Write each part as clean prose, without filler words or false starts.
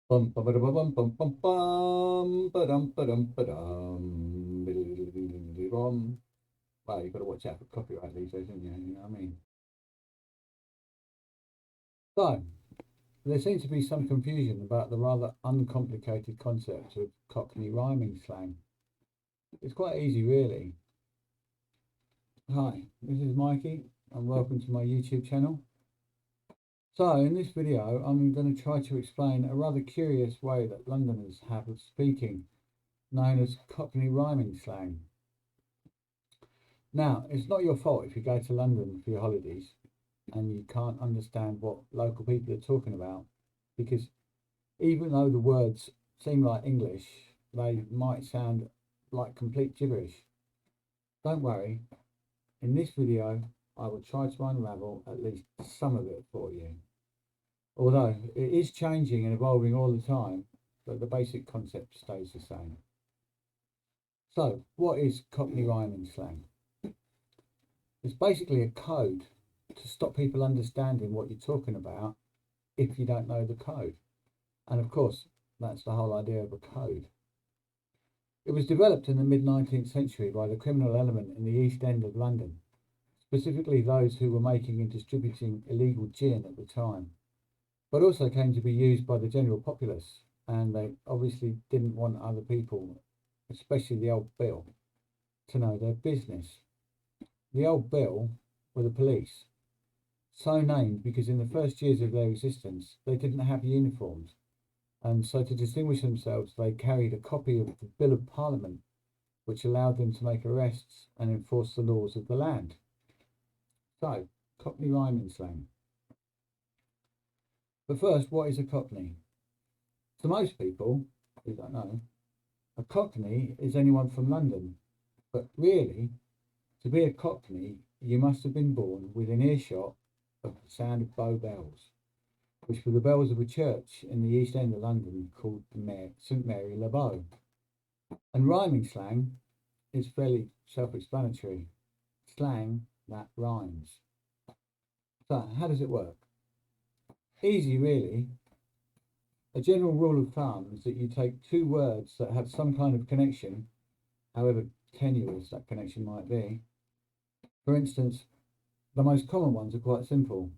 Bum bum bum bum bum bum bum ba-dum. Wow, you've got to watch out for copyright these days, haven't you? You know what I mean? So, there seems to be some confusion about the rather uncomplicated concept of Cockney rhyming slang. It's quite easy, really. Hi, this is Mikey, and welcome to my YouTube channel. So, in this video, I'm going to try to explain a rather curious way that Londoners have of speaking, known as Cockney rhyming slang. Now, it's not your fault if you go to London for your holidays and you can't understand what local people are talking about, because even though the words seem like English, they might sound like complete gibberish. Don't worry, in this video, I will try to unravel at least some of it for you. Although it is changing and evolving all the time, but the basic concept stays the same. So, what is Cockney rhyming slang? It's basically a code to stop people understanding what you're talking about if you don't know the code. And of course, that's the whole idea of a code. It was developed in the mid-19th century by the criminal element in the East End of London, specifically those who were making and distributing illegal gin at the time, but also came to be used by the general populace, and they obviously didn't want other people, especially the old Bill, to know their business. The old Bill were the police, so named because in the first years of their existence they didn't have uniforms, and so to distinguish themselves they carried a copy of the Bill of Parliament, which allowed them to make arrests and enforce the laws of the land. So, Cockney rhyming slang. But first, what is a Cockney? To most people who don't know, a Cockney is anyone from London, but really, to be a Cockney, you must have been born within earshot of the sound of Bow bells, which were the bells of a church in the East End of London called St Mary le Bow. And rhyming slang is fairly self-explanatory. Slang that rhymes. So how does it work? Easy, really. A general rule of thumb is that you take two words that have some kind of connection, however tenuous that connection might be. For instance, the most common ones are quite simple.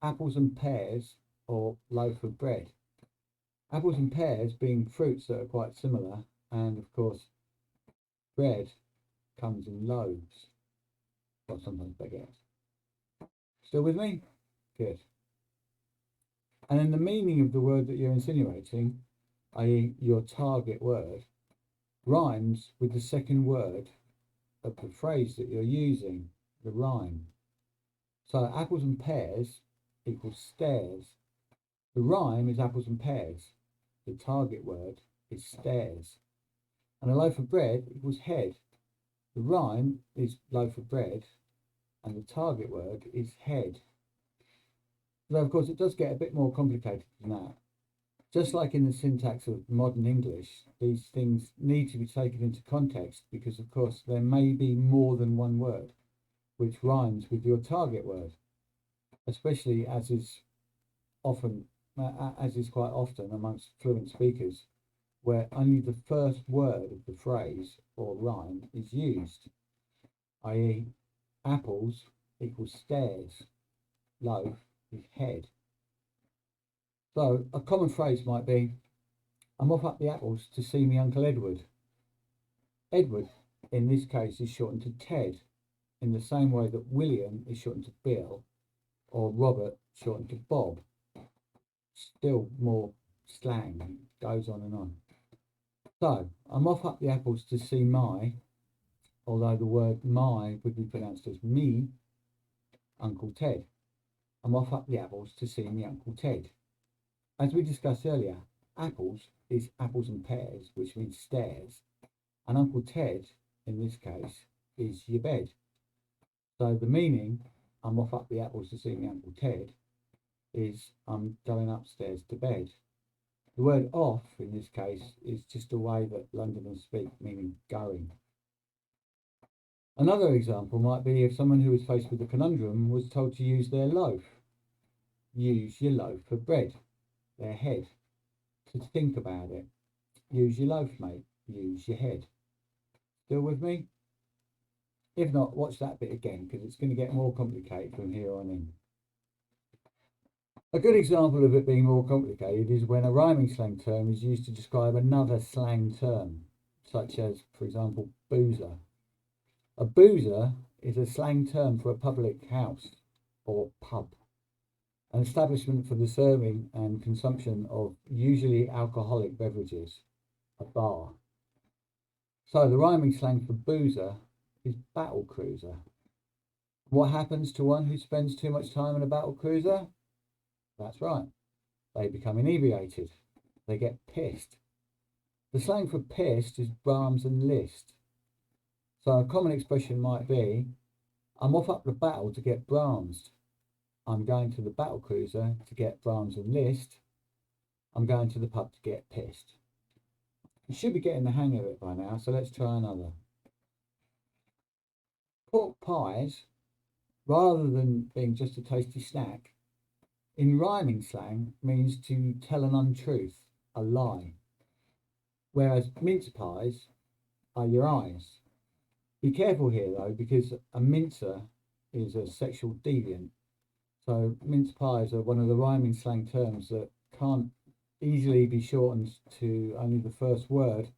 Apples and pears, or loaf of bread. Apples and pears being fruits that are quite similar, and of course, bread comes in loaves, or sometimes baguettes. Still with me? Good. And then the meaning of the word that you're insinuating, i.e. your target word, rhymes with the second word of the phrase that you're using, the rhyme. So apples and pears equals stairs. The rhyme is apples and pears. The target word is stairs. And a loaf of bread equals head. The rhyme is loaf of bread and the target word is head. Though of course it does get a bit more complicated than that. Just like in the syntax of modern English, these things need to be taken into context because of course there may be more than one word which rhymes with your target word, especially as is quite often amongst fluent speakers, where only the first word of the phrase or rhyme is used, i.e. apples equals stairs, loaf is head. So a common phrase might be, I'm off up the apples to see me Uncle Edward. Edward, in this case, is shortened to Ted, in the same way that William is shortened to Bill, or Robert shortened to Bob. Still more slang, goes on and on. So, I'm off up the apples to see my, although the word my would be pronounced as me, Uncle Ted. I'm off up the apples to see me Uncle Ted. As we discussed earlier, apples is apples and pears, which means stairs, and Uncle Ted, in this case, is your bed. So the meaning, I'm off up the apples to see me Uncle Ted, is I'm going upstairs to bed. The word off, in this case, is just a way that Londoners speak, meaning going. Another example might be if someone who was faced with a conundrum was told to use their loaf. Use your loaf of bread, their head. to think about it. Use your loaf, mate. Use your head. Still with me? If not, watch that bit again because it's going to get more complicated from here on in. A good example of it being more complicated is when a rhyming slang term is used to describe another slang term, such as, for example, boozer. A boozer is a slang term for a public house or pub, an establishment for the serving and consumption of usually alcoholic beverages, a bar. So the rhyming slang for boozer is battle cruiser. What happens to one who spends too much time in a battle cruiser? That's right, they become inebriated. They get pissed. The slang for pissed is Brahms and Liszt. So a common expression might be, I'm off up the battle to get Brahms. I'm going to the battle cruiser to get Brahms and Liszt. I'm going to the pub to get pissed. You should be getting the hang of it by now, so let's try another. Pork pies, rather than being just a tasty snack, in rhyming slang means to tell an untruth, a lie. Whereas mince pies are your eyes. Be careful here though, because a mincer is a sexual deviant. So mince pies are one of the rhyming slang terms that can't easily be shortened to only the first word.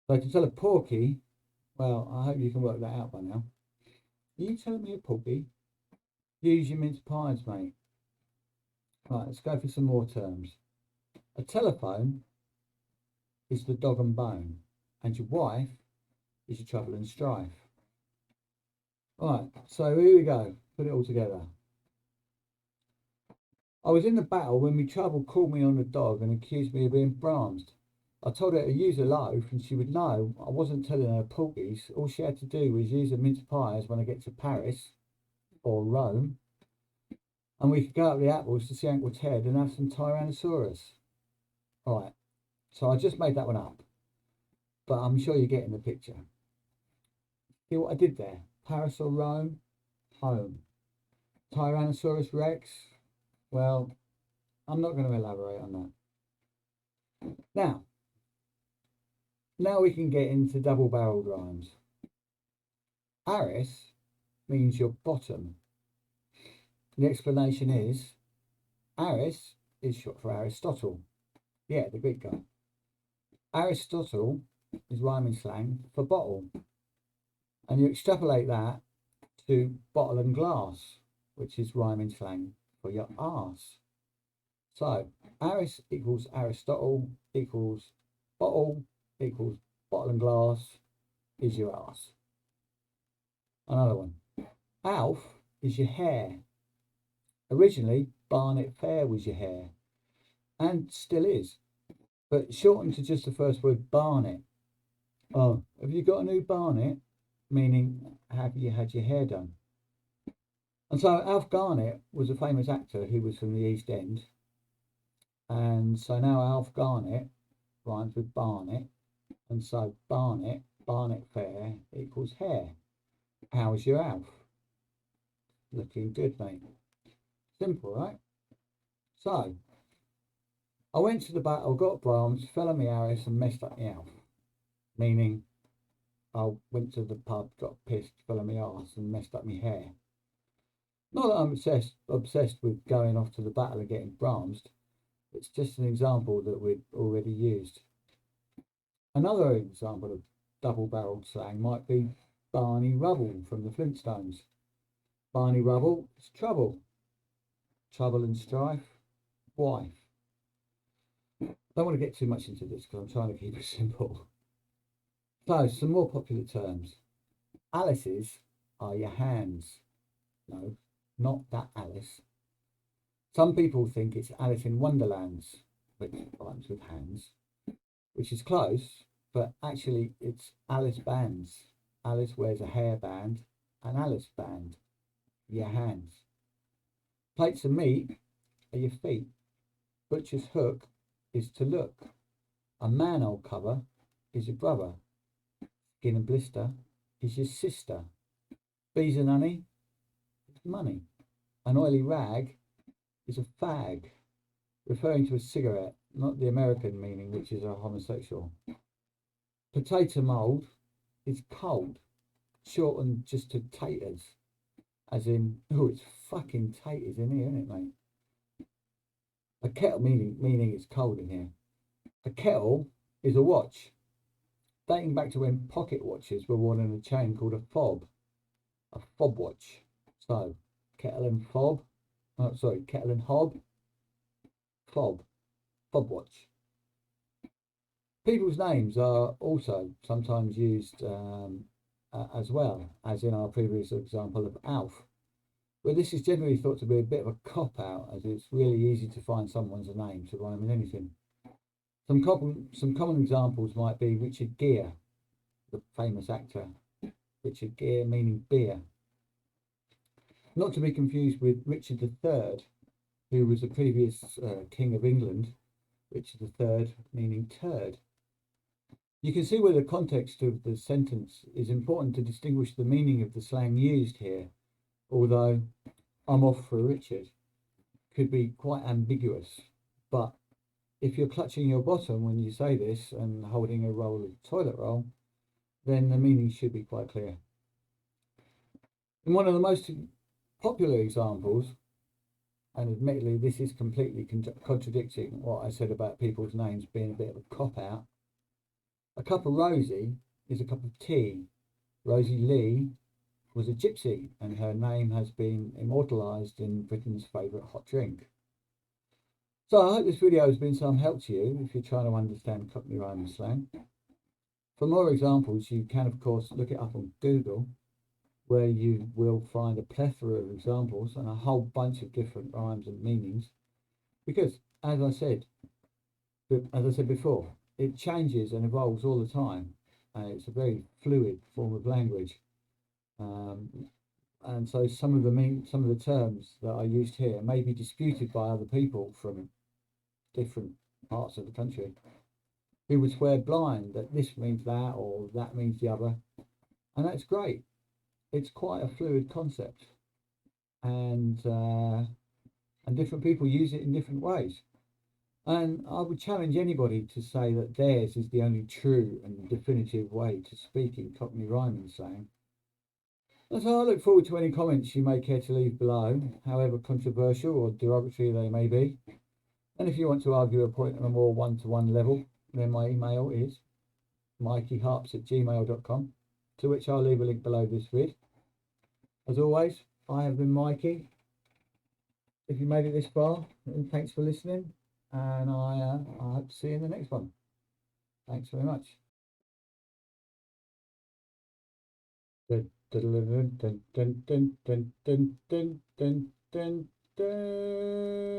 So to tell a porky, well, I hope you can work that out by now. Are you telling me a porky? Use your mince pies, mate. Right, let's go for some more terms. A telephone is the dog and bone, and your wife is your trouble and strife. Right, so here we go. Put it all together. I was in the battle when my trouble called me on the dog and accused me of being Brahms. I told her to use a loaf and she would know I wasn't telling her porkies. All she had to do was use a mince pies when I get to Paris or Rome, and we could go up the apples to see Uncle Ted and have some Tyrannosaurus. All right, so I just made that one up, but I'm sure you're getting the picture. See what I did there? Paris or Rome, home. Tyrannosaurus Rex, well, I'm not going to elaborate on that. Now we can get into double-barreled rhymes. Aris means your bottom. The explanation is, Aris is short for Aristotle. Yeah, the Greek guy. Aristotle is rhyming slang for bottle. And you extrapolate that to bottle and glass, which is rhyming slang for your arse. So Aris equals Aristotle equals bottle equals bottle and glass is your arse. Another one. Alf is your hair. Originally, Barnet Fair was your hair, and still is, but shortened to just the first word Barnet. Oh, have you got a new Barnet? Meaning, have you had your hair done? And so Alf Garnett was a famous actor who was from the East End. And so now Alf Garnett rhymes with Barnet. And so Barnet Fair equals hair. How's your Alf? Looking good, mate. Simple, right? So, I went to the battle, got Brahms, fell on me Aris and messed up my Alf. Meaning, I went to the pub, got pissed, fell on my arse and messed up my hair. Not that I'm obsessed with going off to the battle and getting Brahms. It's just an example that we'd already used. Another example of double-barreled slang might be Barney Rubble from the Flintstones. Barney Rubble is trouble. Trouble and strife, wife. Don't want to get too much into this because I'm trying to keep it simple. So, some more popular terms. Alice's are your hands. No, not that Alice. Some people think it's Alice in Wonderlands, which rhymes with hands, which is close, but actually it's Alice bands. Alice wears a hairband, an Alice band, your hands. Plates of meat are your feet. Butcher's hook is to look. A manhole cover is your brother. Skin and blister is your sister. Bees and honey is money. An oily rag is a fag, referring to a cigarette not the American meaning, which is a homosexual. Potato mould is cold, shortened just to taters, as in, oh, it's fucking taters in here, isn't it, mate? A kettle meaning it's cold in here. A kettle is a watch, dating back to when pocket watches were worn in a chain called a fob watch. So, kettle and fob, oh, sorry, kettle and hob, fob watch. People's names are also sometimes used as well, as in our previous example of Alf, where this is generally thought to be a bit of a cop-out, as it's really easy to find someone's name to rhyme with anything. Some common examples might be Richard Gere, the famous actor. Richard Gere meaning beer. Not to be confused with Richard III, who was the previous King of England. Richard III meaning turd. You can see where the context of the sentence is important to distinguish the meaning of the slang used here, although I'm off for Richard could be quite ambiguous. But if you're clutching your bottom when you say this and holding a roll of toilet roll, then the meaning should be quite clear. In one of the most popular examples, and admittedly this is completely contradicting what I said about people's names being a bit of a cop-out, a cup of Rosie is a cup of tea. Rosie Lee was a gypsy, and her name has been immortalised in Britain's favourite hot drink. So I hope this video has been some help to you if you're trying to understand Cockney Rhyming Slang. For more examples, you can of course look it up on Google, where you will find a plethora of examples and a whole bunch of different rhymes and meanings, because as I said before, it changes and evolves all the time. It's a very fluid form of language, and so some of the terms that are used here may be disputed by other people from different parts of the country, who would swear blind that this means that or that means the other, and that's great. It's quite a fluid concept, and different people use it in different ways. And I would challenge anybody to say that theirs is the only true and definitive way to speak in Cockney Rhyming Slang. And so I look forward to any comments you may care to leave below, however controversial or derogatory they may be. And if you want to argue a point on a more one-to-one level, then my email is mikeyharps@gmail.com, to which I'll leave a link below this vid. As always, I have been Mikey. If you made it this far, then thanks for listening, and I hope to see you in the next one. Thanks very much. Dun, dun, dun, dun, dun, dun, dun, dun, dun, dun, dun.